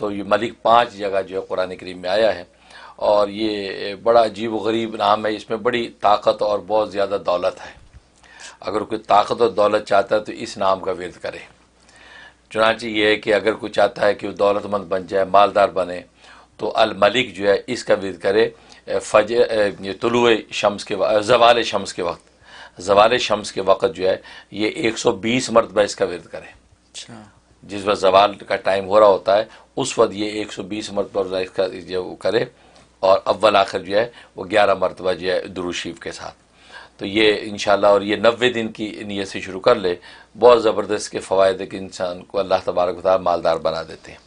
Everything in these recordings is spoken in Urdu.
تو یہ ملک 5 جگہ جو ہے قرآن کریم میں آیا ہے، اور یہ بڑا عجیب و غریب نام ہے، اس میں بڑی طاقت اور بہت زیادہ دولت ہے۔ اگر کوئی طاقت اور دولت چاہتا ہے تو اس نام کا ورد کرے۔ چنانچہ یہ ہے کہ اگر کوئی چاہتا ہے کہ وہ دولت مند بن جائے، مالدار بنے، تو الملک جو ہے اس کا ورد کرے طلوع شمس کے زوال شمس کے وقت، زوال شمس کے وقت جو ہے یہ 120 مرتبہ اس کا ورد کرے۔ جس وقت زوال کا ٹائم ہو رہا ہوتا ہے اس وقت یہ 120 مرتبہ اس کا جو کرے، اور اول آخر جو ہے وہ 11 مرتبہ جو ہے درود شریف کے ساتھ۔ تو یہ انشاءاللہ، اور یہ 90 دن کی نیت سے شروع کر لے، بہت زبردست کے فوائد ہے کہ انسان کو اللہ تبارک و تعالیٰ مالدار بنا دیتے ہیں۔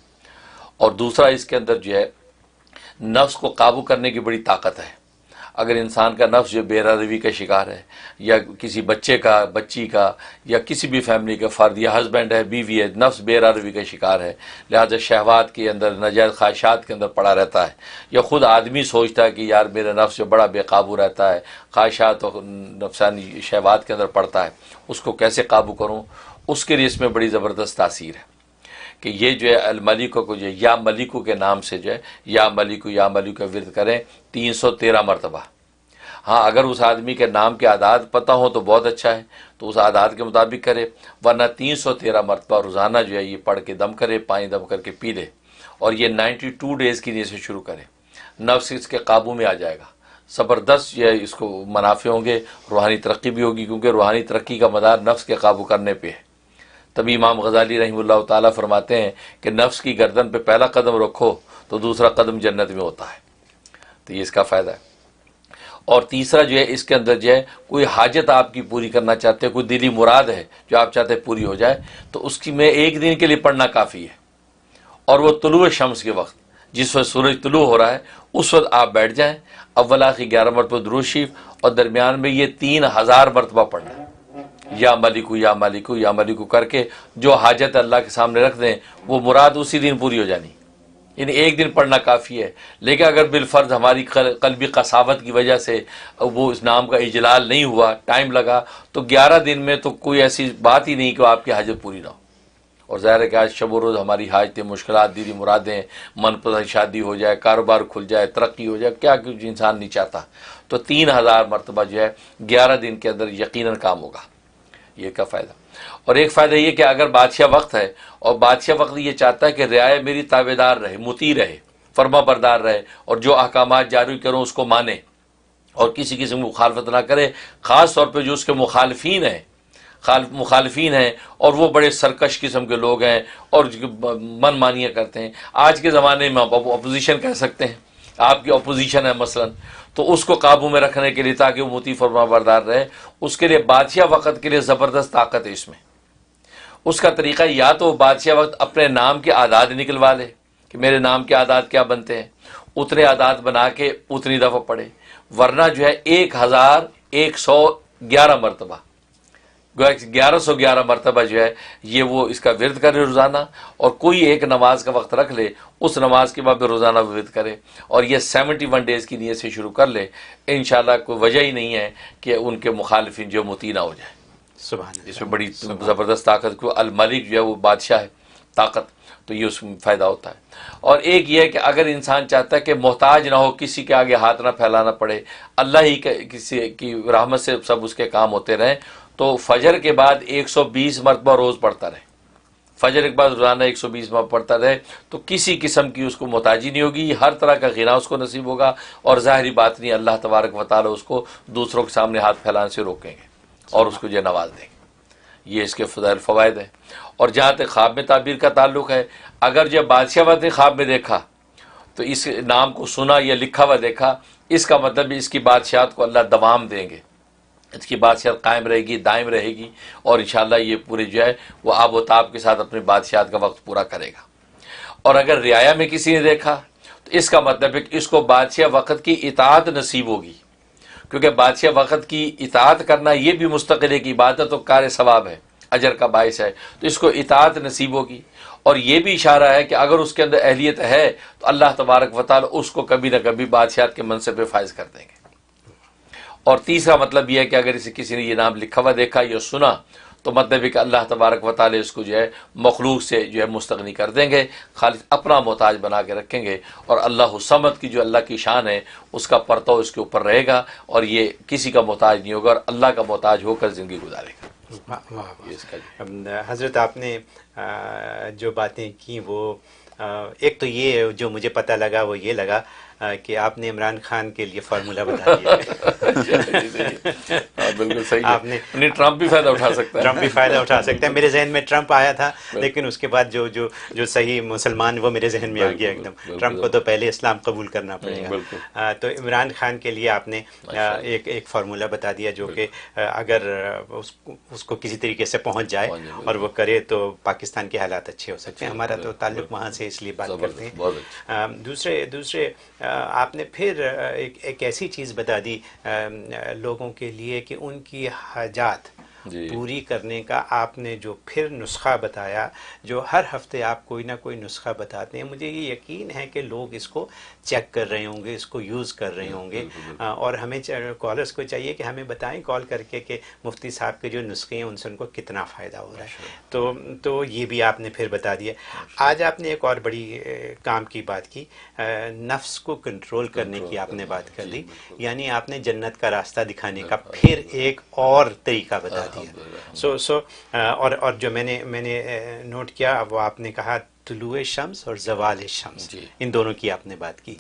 اور دوسرا اس کے اندر جو ہے نفس کو قابو کرنے کی بڑی طاقت ہے۔ اگر انسان کا نفس جو بے روی کا شکار ہے، یا کسی بچے کا، بچی کا، یا کسی بھی فیملی کا فرد، یا ہسبینڈ ہے، بیوی ہے، نفس بے روی کا شکار ہے، لہذا شہوات کے اندر، ناجائز خواہشات کے اندر پڑا رہتا ہے، یا خود آدمی سوچتا ہے کہ یار میرا نفس جو بڑا بے قابو رہتا ہے، خواہشات اور نفسانی شہوات کے اندر پڑتا ہے، اس کو کیسے قابو کروں، اس کے لیے اس میں بڑی زبردست تاثیر ہے کہ یہ جو ہے الملکو کو جو ہے یا ملکو کے نام سے جو ہے یا ملکو کا ورد کریں 313 مرتبہ۔ ہاں اگر اس آدمی کے نام کے اعداد پتہ ہوں تو بہت اچھا ہے، تو اس اعداد کے مطابق کرے، ورنہ 313 مرتبہ روزانہ جو ہے یہ پڑھ کے دم کرے، پانی دم کر کے پی لے، اور یہ 92 ڈیز کی نیت سے شروع کرے۔ نفس اس کے قابو میں آ جائے گا، زبردست جو ہے اس کو منافع ہوں گے، روحانی ترقی بھی ہوگی، کیونکہ روحانی ترقی کا مدار نفس کے قابو کرنے پہ ہے۔ تبھی امام غزالی رحمہ اللہ تعالیٰ فرماتے ہیں کہ نفس کی گردن پہ پہلا قدم رکھو تو دوسرا قدم جنت میں ہوتا ہے۔ تو یہ اس کا فائدہ ہے۔ اور تیسرا جو ہے اس کے اندر جو ہے کوئی حاجت آپ کی پوری کرنا چاہتے ہیں، کوئی دلی مراد ہے جو آپ چاہتے ہیں پوری ہو جائے، تو اس کی میں 1 دن کے لیے پڑھنا کافی ہے، اور وہ طلوع شمس کے وقت، جس وقت سورج طلوع ہو رہا ہے اس وقت آپ بیٹھ جائیں، اول آخر 11 مرتبہ درود شریف، اور درمیان میں یہ 3000 مرتبہ پڑھنا ہے، یا ملکو کر کے جو حاجت اللہ کے سامنے رکھ دیں وہ مراد اسی دن پوری ہو جانی، یعنی 1 دن پڑھنا کافی ہے۔ لیکن اگر بالفرض ہماری قلبی قساوت کی وجہ سے وہ اس نام کا اجلال نہیں ہوا، ٹائم لگا، تو 11 دن میں تو کوئی ایسی بات ہی نہیں کہ آپ کی حاجت پوری نہ ہو۔ اور ظاہر ہے کہ آج شب و روز ہماری حاجتیں، مشکلات، دلی مرادیں، من پسند شادی ہو جائے، کاروبار کھل جائے، ترقی ہو جائے، کیا کچھ انسان نہیں چاہتا، تو 3000 مرتبہ جو ہے 11 دن کے اندر یقیناً کام ہوگا۔ یہ کا فائدہ۔ اور ایک فائدہ یہ کہ اگر بادشاہ وقت ہے، اور بادشاہ وقت یہ چاہتا ہے کہ رعایا میری تابعدار رہے، مطیع رہے، فرما بردار رہے، اور جو احکامات جاری کروں اس کو مانے، اور کسی قسم کی مخالفت نہ کرے، خاص طور پہ جو اس کے مخالفین ہیں اور وہ بڑے سرکش قسم کے لوگ ہیں اور من مانیاں کرتے ہیں۔ آج کے زمانے میں آپ اپوزیشن کہہ سکتے ہیں، آپ کی اپوزیشن ہے مثلا، تو اس کو قابو میں رکھنے کے لیے تاکہ وہ مطیع فرما بردار رہے، اس کے لیے بادشاہ وقت کے لیے زبردست طاقت ہے اس میں۔ اس کا طریقہ یا تو بادشاہ وقت اپنے نام کے اعداد نکلوا لے کہ میرے نام کے اعداد کیا بنتے ہیں، اتنے اعداد بنا کے اتنی دفعہ پڑھے، ورنہ جو ہے 1111 مرتبہ، 1111 مرتبہ جو ہے یہ وہ اس کا ورد کرے روزانہ، اور کوئی ایک نماز کا وقت رکھ لے، اس نماز کے بعد روزانہ ورد کرے، اور یہ 71 ڈیز کی نیت سے شروع کر لے، انشاءاللہ کوئی وجہ ہی نہیں ہے کہ ان کے مخالفین جو مطیع نہ ہو جائے۔ سبحان اللہ۔ اس میں بڑی زبردست طاقت کو، الملک جو ہے وہ بادشاہ ہے، طاقت، تو یہ اس میں فائدہ ہوتا ہے۔ اور ایک یہ ہے کہ اگر انسان چاہتا ہے کہ محتاج نہ ہو، کسی کے آگے ہاتھ نہ پھیلانا پڑے، اللہ ہی کسی کی رحمت سے سب اس کے کام ہوتے رہیں، تو فجر کے بعد 120 مرتبہ روز پڑھتا رہے، فجر کے بعد روزانہ 120 مرتبہ پڑھتا رہے، تو کسی قسم کی اس کو محتاجی نہیں ہوگی، ہر طرح کا غنا اس کو نصیب ہوگا، اور ظاہری بات نہیں، اللہ تبارک و تعالی اس کو دوسروں کے سامنے ہاتھ پھیلانے سے روکیں گے اور اس کو جو نواز دیں گے۔ یہ اس کے فوائد ہیں۔ اور جہاں تک خواب میں تعبیر کا تعلق ہے، اگر جو بادشاہ وقت نے خواب میں دیکھا تو اس نام کو سنا یا لکھا ہوا دیکھا، اس کا مطلب اس کی بادشاہت کو اللہ دوام دیں گے، اس کی بادشاہت قائم رہے گی، دائم رہے گی، اور انشاءاللہ یہ پورے جو ہے وہ آب و تاب کے ساتھ اپنی بادشاہت کا وقت پورا کرے گا۔ اور اگر رعایا میں کسی نے دیکھا تو اس کا مطلب ہے کہ اس کو بادشاہ وقت کی اطاعت نصیب ہوگی، کیونکہ بادشاہ وقت کی اطاعت کرنا یہ بھی مستقل ایک عبادت و کار ثواب ہے، اجر کا باعث ہے، تو اس کو اطاعت نصیب ہوگی۔ اور یہ بھی اشارہ ہے کہ اگر اس کے اندر اہلیت ہے تو اللہ تبارک و تعالی اس کو کبھی نہ کبھی بادشاہت کے منصب پہ فائز کر دیں گے۔ اور تیسرا مطلب یہ ہے کہ اگر اسے کسی نے یہ نام لکھا ہوا دیکھا یا سنا تو مطلب ہے کہ اللہ تبارک و تعالی اس کو جو ہے مخلوق سے جو ہے مستغنی کر دیں گے، خالص اپنا محتاج بنا کے رکھیں گے، اور اللہ الصمد کی جو اللہ کی شان ہے اس کا پرتو اس کے اوپر رہے گا، اور یہ کسی کا محتاج نہیں ہوگا اور اللہ کا محتاج ہو کر زندگی گزارے گا۔ یہ اس کا حضرت آپ نے جو باتیں کی وہ ایک تو یہ جو مجھے پتہ لگا وہ یہ لگا کہ آپ نے عمران خان کے لیے فارمولہ بتا دیا بالکل صحیح آپ نے ہے، ٹرمپ بھی فائدہ اٹھا سکتا ہے، ٹرمپ بھی فائدہ اٹھا سکتا ہے۔ میرے ذہن میں ٹرمپ آیا تھا، لیکن اس کے بعد جو صحیح مسلمان وہ میرے ذہن میں آ گیا ایک دم۔ ٹرمپ کو تو پہلے اسلام قبول کرنا پڑے گا۔ تو عمران خان کے لیے آپ نے ایک فارمولہ بتا دیا جو کہ اگر اس کو کسی طریقے سے پہنچ جائے اور وہ کرے تو پاکستان کے حالات اچھے ہو سکتے ہیں۔ ہمارا تو تعلق وہاں سے اس لیے بات کرتے ہیں۔ دوسرے آپ نے پھر ایک ایسی چیز بتا دی لوگوں کے لیے کہ ان کی حاجات پوری کرنے کا آپ نے جو پھر نسخہ بتایا، جو ہر ہفتے آپ کوئی نہ کوئی نسخہ بتاتے ہیں، مجھے یہ یقین ہے کہ لوگ اس کو چیک کر رہے ہوں گے، اس کو یوز کر رہے ہوں گے، اور ہمیں کالرز کو چاہیے کہ ہمیں بتائیں کال کر کے کہ مفتی صاحب کے جو نسخے ہیں ان سے ان کو کتنا فائدہ ہو رہا ہے۔ تو یہ بھی آپ نے پھر بتا دیا۔ آج آپ نے ایک اور بڑی کام کی بات کی، نفس کو کنٹرول کرنے کی آپ نے بات کر دی، یعنی آپ نے جنت کا راستہ دکھانے کا پھر ایک اور طریقہ بتا دیا۔ اور جو میں نے نوٹ کیا وہ آپ نے کہا طلوع شمس اور زوال شمس، ان دونوں کی آپ نے بات کی۔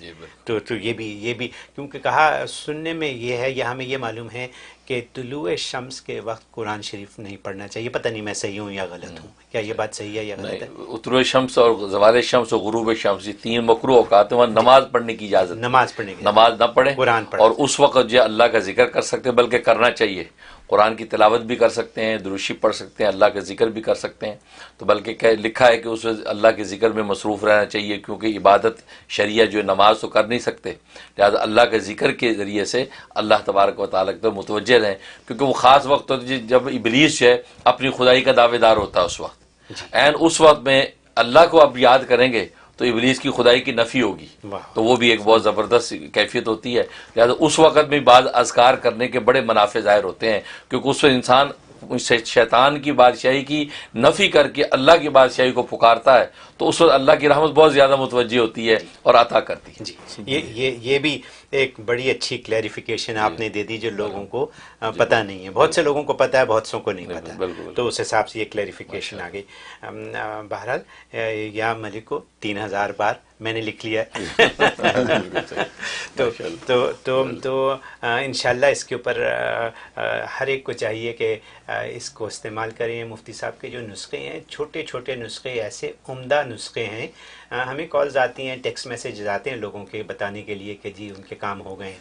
تو یہ بھی کیونکہ کہا سننے میں یہ ہے، یا ہمیں یہ معلوم ہے کہ طلوع شمس کے وقت قرآن شریف نہیں پڑھنا چاہیے۔ پتہ نہیں میں صحیح ہوں یا غلط ہوں، کیا یہ بات صحیح ہے یا غلط ہے؟ طلوع شمس اور زوال شمس اور غروب شمس، یہ تین مکروہ اوقات ہیں، وہاں نماز پڑھنے کی اجازت، نماز پڑھنے کی، نماز نہ پڑھیں قرآن پڑھیں، اور اس وقت جو اللہ کا ذکر کر سکتے ہیں، بلکہ کرنا چاہیے، قرآن کی تلاوت بھی کر سکتے ہیں، درود شریف پڑھ سکتے ہیں، اللہ کا ذکر بھی کر سکتے ہیں، تو بلکہ لکھا ہے کہ اس وقت اللہ کے ذکر میں مصروف رہنا چاہیے، کیونکہ عبادت شریعہ جو نماز تو کر نہیں سکتے، لہٰذا اللہ کے ذکر کے ذریعے سے اللہ تبارک و تعالیٰ کی متوجہ رہیں، کیونکہ وہ خاص وقت ہوتا ہے جب ابلیس جو ہے اپنی خدائی کا دعوے دار ہوتا ہے، اس وقت اس وقت میں اللہ کو اب یاد کریں گے تو ابلیس کی خدائی کی نفی ہوگی، تو وہ بھی ایک بہت زبردست کیفیت ہوتی ہے۔ لہٰذا اس وقت میں بعض اذکار کرنے کے بڑے منافع ظاہر ہوتے ہیں، کیونکہ اس وقت انسان شیطان کی بادشاہی کی نفی کر کے اللہ کی بادشاہی کو پکارتا ہے، تو اس وقت اللہ کی رحمت بہت زیادہ متوجہ ہوتی ہے اور عطا کرتی ہے۔ جی، یہ بھی ایک بڑی اچھی کلیریفیکیشن آپ نے دے دی جو لوگوں کو پتہ نہیں ہے۔ بہت سے لوگوں کو پتہ ہے، بہت سوں کو نہیں پتہ، تو اس حساب سے یہ کلیریفیکیشن آ گئی۔ بہرحال یا ملکو 3000 بار میں نے لکھ لیا تو انشاءاللہ اس کے اوپر ہر ایک کو چاہیے کہ اس کو استعمال کریں۔ مفتی صاحب کے جو نسخے ہیں، چھوٹے چھوٹے نسخے، ایسے عمدہ نسخے ہیں۔ ہمیں کالز آتی ہیں، ٹیکسٹ میسیجز آتے ہیں لوگوں کے بتانے کے لیے کہ جی ان کے کام ہو گئے ہیں۔